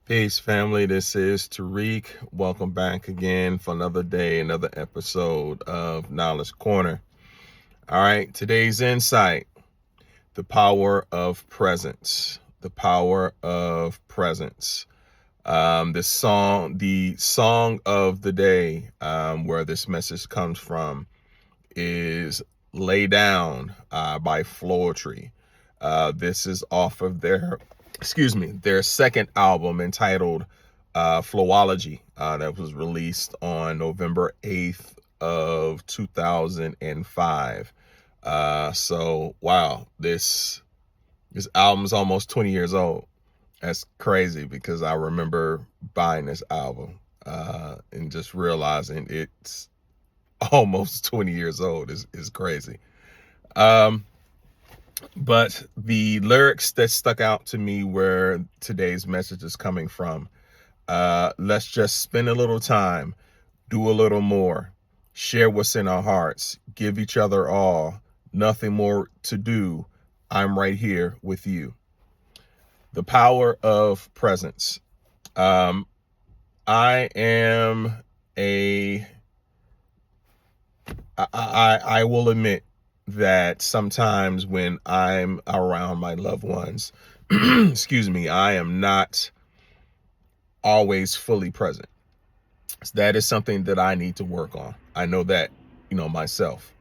Peace, family. This is Tariq. Welcome back again for another day, another episode of Knowledge Corner. All right, today's insight: the power of presence. The power of presence. The song of the day, where this message comes from, is "Lay Down" by Floetry. This is off of their second album entitled Floetry, that was released on November 8th of 2005. So wow, this album's almost 20 years old. That's crazy because I remember buying this album and just realizing it's almost 20 years old is crazy. But the lyrics that stuck out to me where today's message is coming from: let's just spend a little time, do a little more, share what's in our hearts, give each other all, nothing more to do. I'm right here with you. The power of presence. I am I will admit that sometimes when I'm around my loved ones, excuse me, I am not always fully present. That is something that I need to work on. I know that, myself,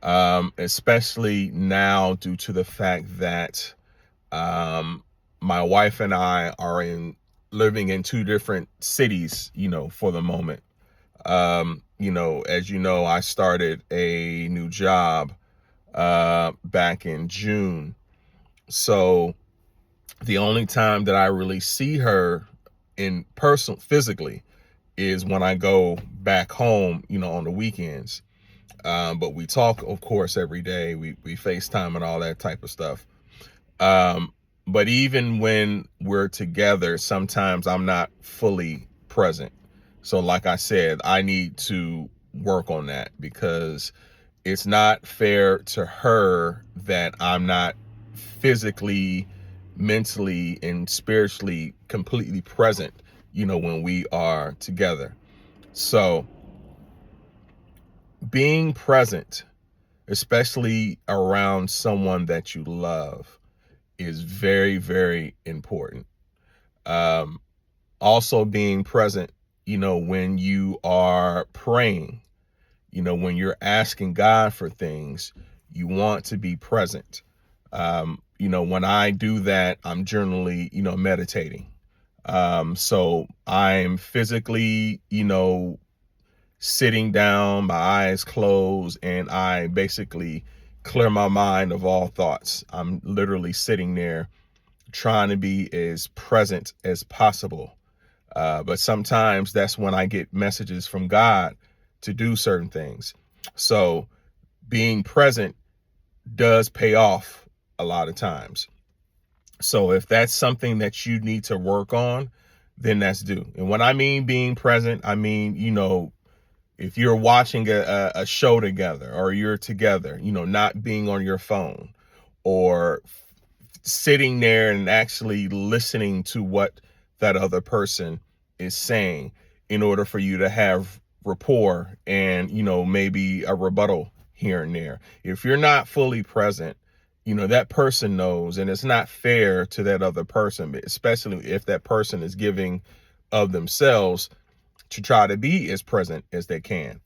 especially now due to the fact that my wife and I are living in two different cities, for the moment. As you know, I started a new job back in June. So the only time that I really see her in person physically is when I go back home, on the weekends. But we talk, of course, every day. We FaceTime and all that type of stuff. But even when we're together, sometimes I'm not fully present. So like I said, I need to work on that because it's not fair to her that I'm not physically, mentally, and spiritually completely present, when we are together. So being present, especially around someone that you love, is very, very important. Also being present, when you are praying, when you're asking God for things, you want to be present. When I do that, I'm generally, meditating. So I'm physically, sitting down, my eyes closed, and I basically clear my mind of all thoughts. I'm literally sitting there trying to be as present as possible. But sometimes that's when I get messages from God to do certain things. So being present does pay off a lot of times. So if that's something that you need to work on, then that's due. And when I mean being present, I mean, if you're watching a show together or you're together, not being on your phone or sitting there and actually listening to what that other person is saying in order for you to have rapport and, maybe a rebuttal here and there. If you're not fully present, that person knows, and it's not fair to that other person, especially if that person is giving of themselves to try to be as present as they can.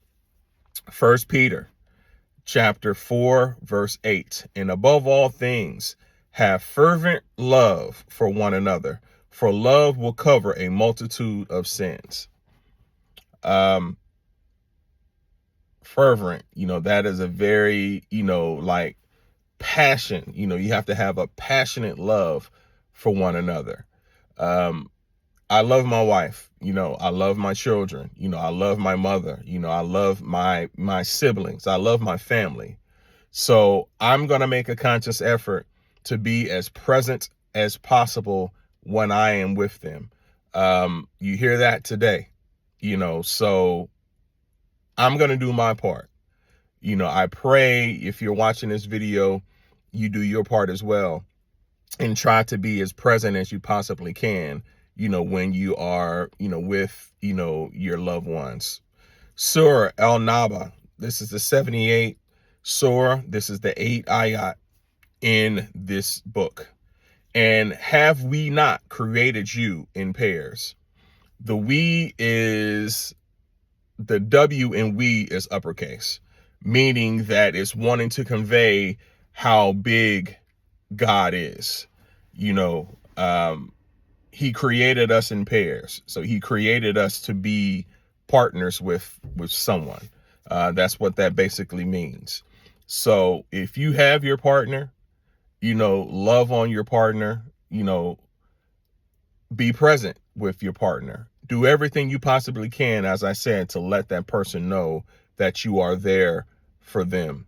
1 Peter chapter 4, verse 8, and above all things, have fervent love for one another, for love will cover a multitude of sins. Fervent, that is a very, like passion. You have to have a passionate love for one another. I love my wife, I love my children, I love my mother, I love my siblings, I love my family. So I'm going to make a conscious effort to be as present as possible when I am with them. You hear that today, so I'm going to do my part. I pray if you're watching this video, you do your part as well and try to be as present as you possibly can, when you are, with, your loved ones. Surah An-Naba. This is the 78th Surah. This is the 8th ayat in this book. And have we not created you in pairs? The we is, the W in we is uppercase, meaning that it's wanting to convey how big God is. He created us in pairs. So he created us to be partners with someone. That's what that basically means. So if you have your partner, love on your partner, be present with your partner. Do everything you possibly can, as I said, to let that person know that you are there for them.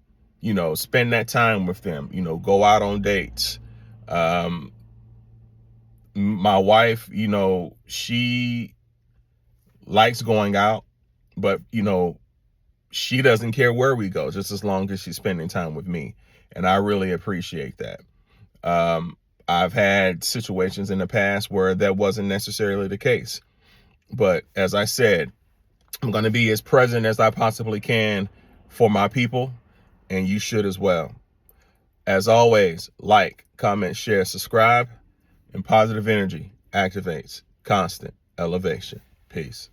Spend that time with them, go out on dates. My wife, she likes going out, but, she doesn't care where we go, just as long as she's spending time with me. And I really appreciate that. I've had situations in the past where that wasn't necessarily the case. But as I said, I'm going to be as present as I possibly can for my people, and you should as well. As always, like, comment, share, subscribe, and positive energy activates constant elevation. Peace.